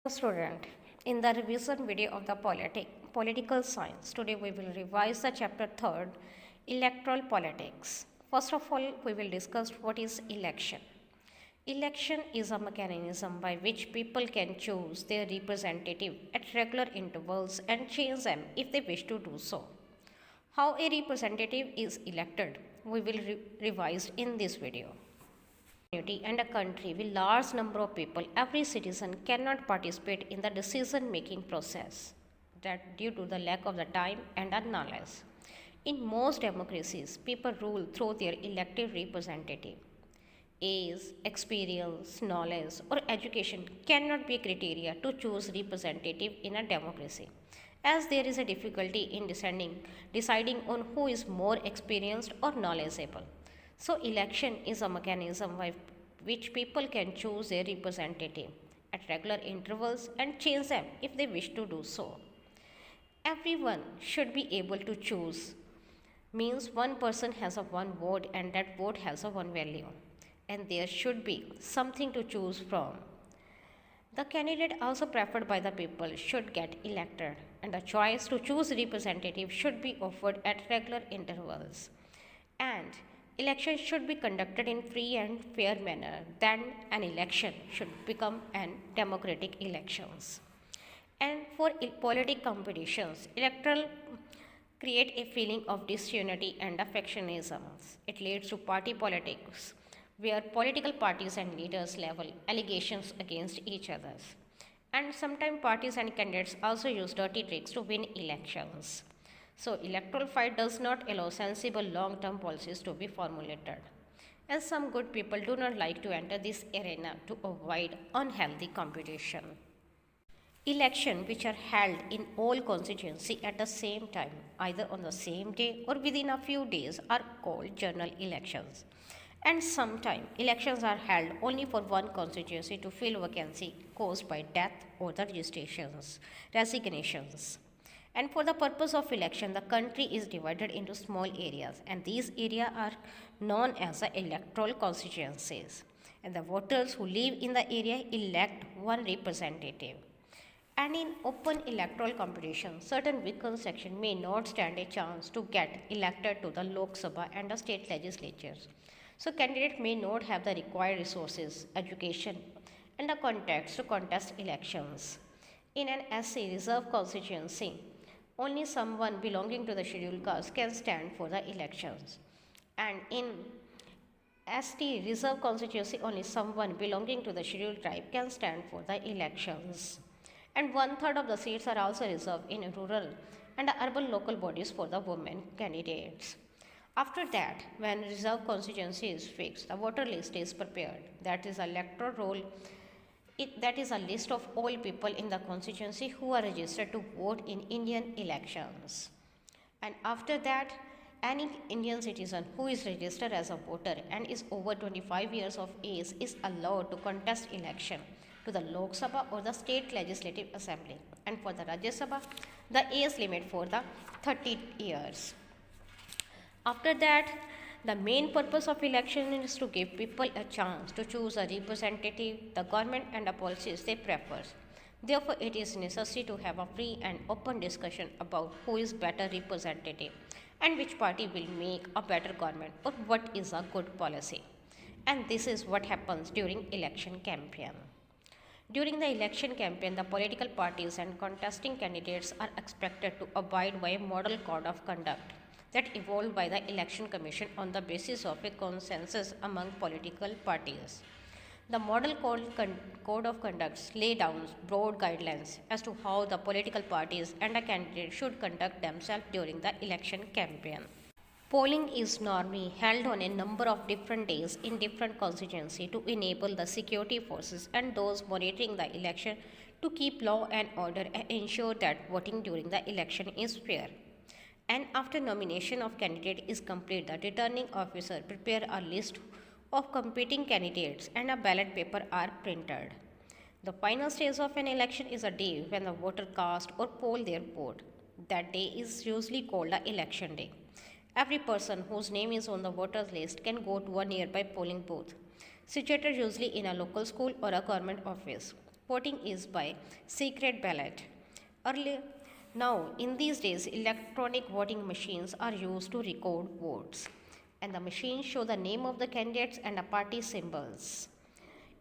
Student, in the revision video of the political science, today we will revise the chapter 3rd, electoral politics. First of all, we will discuss what is election. Election is a mechanism by which people can choose their representative at regular intervals and change them if they wish to do so. How a representative is elected, we will revise in this video. Community and a country with large number of people, every citizen cannot participate in the decision making process that due to the lack of the time and the knowledge. In most democracies, people rule through their elected representative. Age, experience, knowledge, or education cannot be criteria to choose representative in a democracy, as there is a difficulty in deciding on who is more experienced or knowledgeable. So, election is a mechanism by which people can choose their representative at regular intervals and change them if they wish to do so. Everyone should be able to choose, means one person has a one vote and that vote has a one value, and there should be something to choose from. The candidate also preferred by the people should get elected, and the choice to choose representative should be offered at regular intervals. And election should be conducted in free and fair manner. Then an election should become an democratic elections. And for politic competitions, electoral create a feeling of disunity and affectionism. It leads to party politics, where political parties and leaders level allegations against each other. And sometimes parties and candidates also use dirty tricks to win elections. So, electoral fight does not allow sensible long-term policies to be formulated. And some good people do not like to enter this arena to avoid unhealthy competition. Elections which are held in all constituency at the same time, either on the same day or within a few days, are called general elections. And sometimes elections are held only for one constituency to fill vacancy caused by death or the resignations. And for the purpose of election, the country is divided into small areas, and these areas are known as the electoral constituencies. And the voters who live in the area elect one representative. And in open electoral competition, certain weaker section may not stand a chance to get elected to the Lok Sabha and the state legislatures. So candidate may not have the required resources, education, and the contacts to contest elections. In an SC reserved constituency, only someone belonging to the scheduled caste can stand for the elections. And in ST reserved constituency, only someone belonging to the scheduled tribe can stand for the elections. And 1/3 of the seats are also reserved in rural and urban local bodies for the women candidates. After that, when reserved constituency is fixed, the voter list is prepared. That is electoral roll. That is a list of all people in the constituency who are registered to vote in Indian elections. And after that, any Indian citizen who is registered as a voter and is over 25 years of age is allowed to contest election to the Lok Sabha or the state legislative assembly. And for the Rajya Sabha, the age limit for the 30 years. After that, the main purpose of election is to give people a chance to choose a representative, the government and the policies they prefer. Therefore, it is necessary to have a free and open discussion about who is better representative and which party will make a better government or what is a good policy. And this is what happens during election campaign. During the election campaign, the political parties and contesting candidates are expected to abide by a model code of conduct that evolved by the Election Commission on the basis of a consensus among political parties. The model code of conduct lay down broad guidelines as to how the political parties and a candidate should conduct themselves during the election campaign. Polling is normally held on a number of different days in different constituencies to enable the security forces and those monitoring the election to keep law and order and ensure that voting during the election is fair. And after nomination of candidate is complete, the returning officer prepare a list of competing candidates and a ballot paper are printed. The final stage of an election is a day when the voter cast or poll their vote. That day is usually called the election day. Every person whose name is on the voters list can go to a nearby polling booth, situated usually in a local school or a government office. voting is by secret ballot. Earlier, now in these days, electronic voting machines are used to record votes, and the machines show the name of the candidates and the party symbols.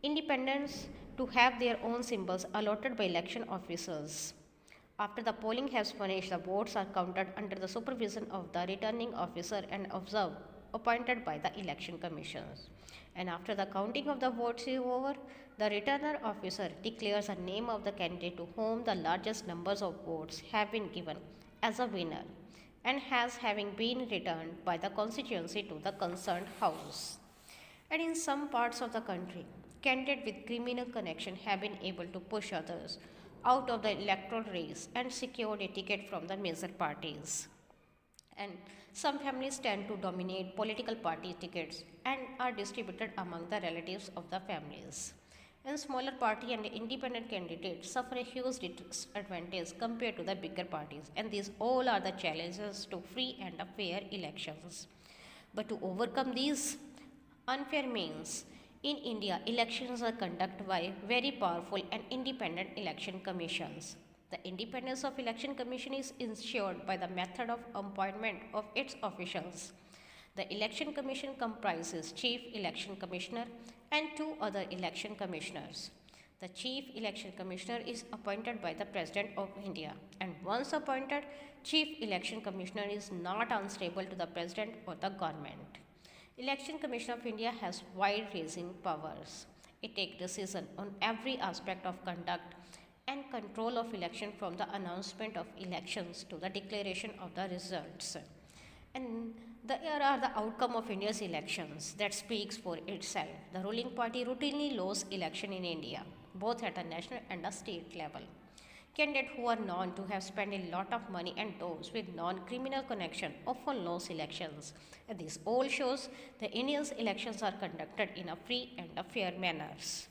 Independents to have their own symbols allotted by election officers. After the polling has finished, the votes are counted under the supervision of the returning officer and observed appointed by the election commissioners. And after the counting of the votes is over, the returner officer declares the name of the candidate to whom the largest numbers of votes have been given as a winner and has having been returned by the constituency to the concerned house. And in some parts of the country, candidates with criminal connection have been able to push others out of the electoral race and secured a ticket from the major parties. And some families tend to dominate political party tickets and are distributed among the relatives of the families. And smaller party and independent candidates suffer a huge disadvantage compared to the bigger parties, and these all are the challenges to free and fair elections. But to overcome these unfair means, in India, elections are conducted by very powerful and independent election commissions. The independence of election commission is ensured by the method of appointment of its officials. The election commission comprises chief election commissioner and two other election commissioners. The chief election commissioner is appointed by the president of India, and once appointed, chief election commissioner is not answerable to the president or the government. Election Commission of India has wide-ranging powers. It takes decision on every aspect of conduct and control of election from the announcement of elections to the declaration of the results. And there are the outcome of India's elections that speaks for itself. The ruling party routinely loses election in India, both at a national and a state level. Candidates who are known to have spent a lot of money and those with non-criminal connection often lose elections. And this all shows the India's elections are conducted in a free and a fair manners.